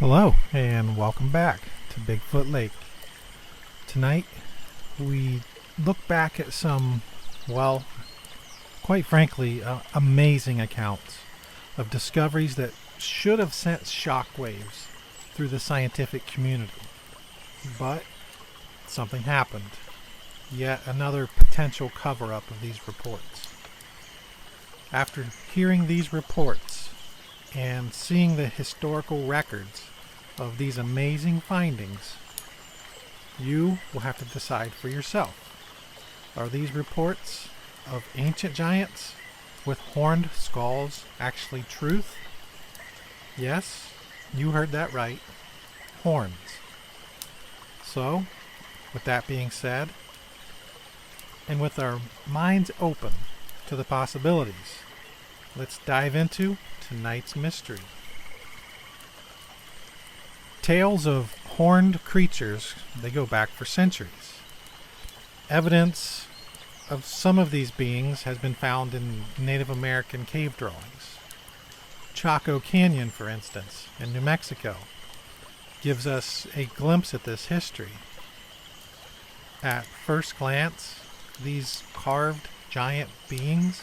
Hello and welcome back to Bigfoot Lake. Tonight we look back at some, well, quite frankly, amazing accounts of discoveries that should have sent shockwaves through the scientific community. But something happened. Yet another potential cover-up of these reports. After hearing these reports and seeing the historical records of these amazing findings, you will have to decide for yourself. Are these reports of ancient giants with horned skulls actually truth? Yes, you heard that right. Horns. So, with that being said, and with our minds open to the possibilities, let's dive into tonight's mystery. Tales of horned creatures, they go back for centuries. Evidence of some of these beings has been found in Native American cave drawings. Chaco Canyon, for instance, in New Mexico, gives us a glimpse at this history. At first glance, these carved giant beings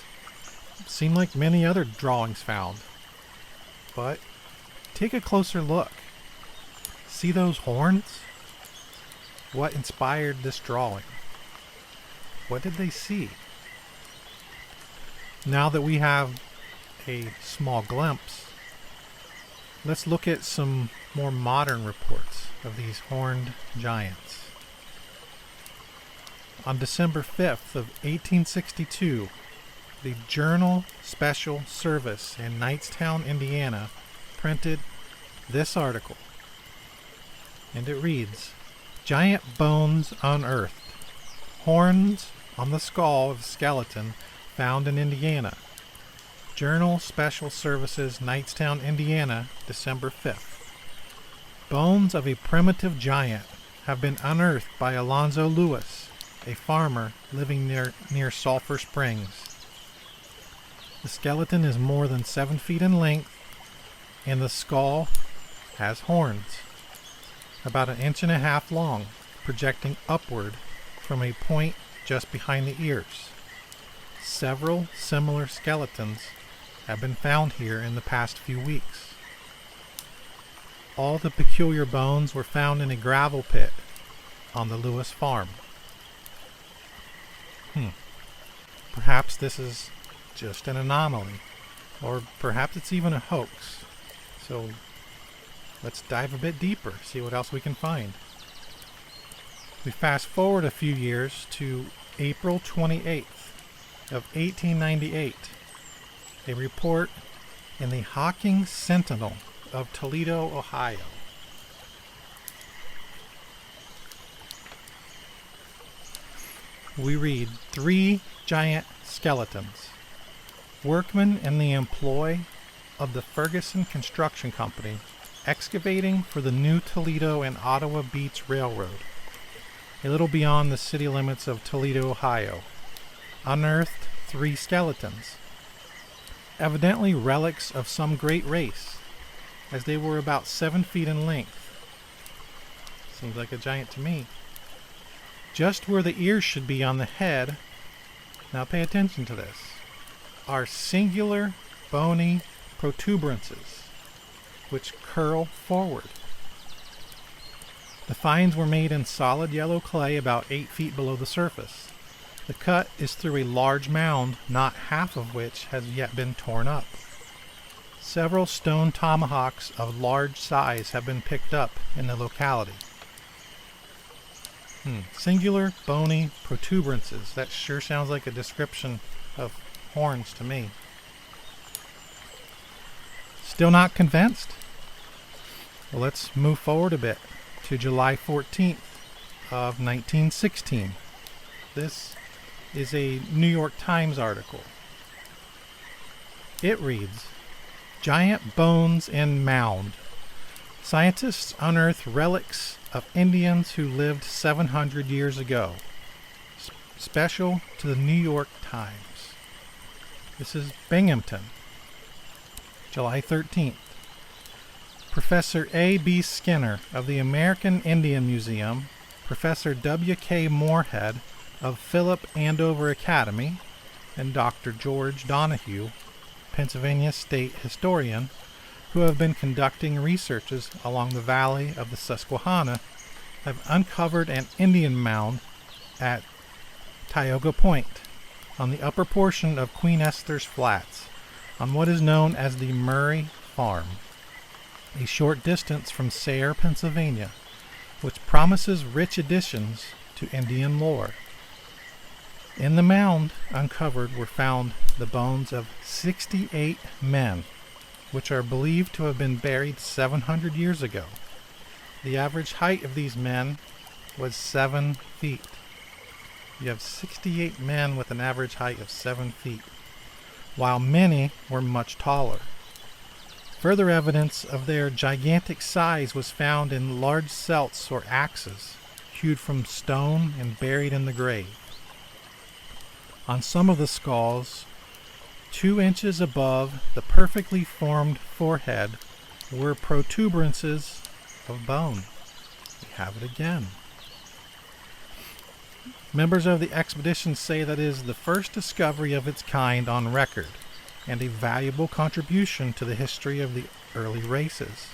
seem like many other drawings found. But take a closer look. See those horns? What inspired this drawing? What did they see? Now that we have a small glimpse, let's look at some more modern reports of these horned giants. On December 5th of 1862, the Journal Special Service in Knightstown, Indiana, printed this article. And it reads, "Giant bones unearthed. Horns on the skull of skeleton found in Indiana. Journal Special Services, Knightstown, Indiana, December 5th. Bones of a primitive giant have been unearthed by Alonzo Lewis, a farmer living near Sulphur Springs. The skeleton is more than 7 feet in length, and the skull has horns, about 1.5 inches long, projecting upward from a point just behind the ears. Several similar skeletons have been found here in the past few weeks. All the peculiar bones were found in a gravel pit on the Lewis farm." Perhaps this is just an anomaly, or perhaps it's even a hoax. So let's dive a bit deeper, see what else we can find. We fast forward a few years to April 28th of 1898. A report in the Hawking Sentinel of Toledo, Ohio. We read, 3 giant skeletons. Workmen in the employ of the Ferguson Construction Company excavating for the new Toledo and Ottawa Beach Railroad, a little beyond the city limits of Toledo, Ohio, unearthed 3 skeletons, evidently relics of some great race, as they were about 7 feet in length. Seems like a giant to me. Just where the ears should be on the head, now pay attention to this, are singular bony protuberances which curl forward. The finds were made in solid yellow clay about 8 feet below the surface. The cut is through a large mound, not half of which has yet been torn up. Several stone tomahawks of large size have been picked up in the locality. Singular bony protuberances. That sure sounds like a description of horns to me. Still not convinced? Well, let's move forward a bit to July 14th of 1916. This is a New York Times article. It reads, "Giant bones in mound. Scientists unearth relics of Indians who lived 700 years ago." Special to the New York Times. This is Binghamton, July 13th. Professor A.B. Skinner of the American Indian Museum, Professor W.K. Moorhead of Philip Andover Academy, and Dr. George Donahue, Pennsylvania State Historian, who have been conducting researches along the valley of the Susquehanna, have uncovered an Indian mound at Tioga Point on the upper portion of Queen Esther's Flats on what is known as the Murray Farm, a short distance from Sayre, Pennsylvania, which promises rich additions to Indian lore. In the mound uncovered were found the bones of 68 men, which are believed to have been buried 700 years ago. The average height of these men was 7 feet. You have 68 men with an average height of 7 feet, while many were much taller. Further evidence of their gigantic size was found in large celts or axes, hewed from stone and buried in the grave. On some of the skulls, 2 inches above the perfectly formed forehead, were protuberances of bone. We have it again. Members of the expedition say that it is the first discovery of its kind on record, and a valuable contribution to the history of the early races.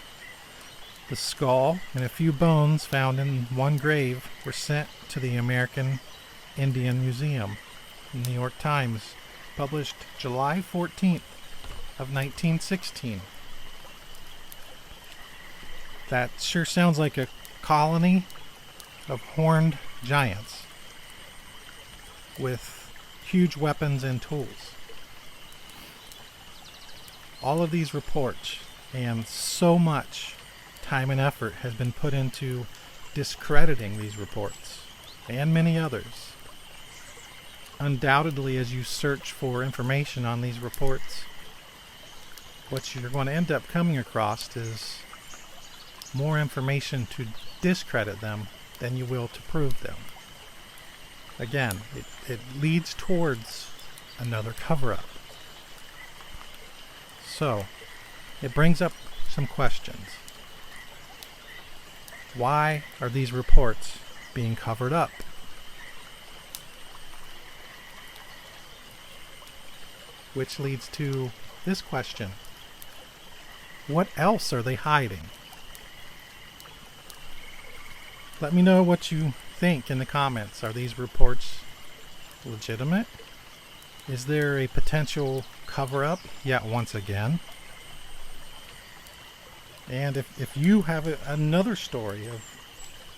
The skull and a few bones found in one grave were sent to the American Indian Museum. The New York Times, published July 14th of 1916. That sure sounds like a colony of horned giants with huge weapons and tools. All of these reports and so much time and effort has been put into discrediting these reports and many others. Undoubtedly, as you search for information on these reports, what you're going to end up coming across is more information to discredit them than you will to prove them. Again, it leads towards another cover-up. So, it brings up some questions. Why are these reports being covered up? Which leads to this question. What else are they hiding? Let me know what you think in the comments. Are these reports legitimate? Is there a potential cover-up yet once again? And if you have another story of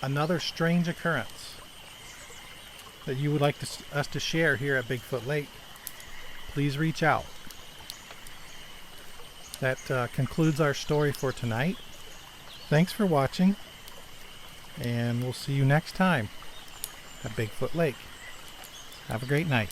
another strange occurrence that you would like us to share here at Bigfoot Lake, please reach out. That concludes our story for tonight. Thanks for watching, and we'll see you next time at Bigfoot Lake. Have a great night.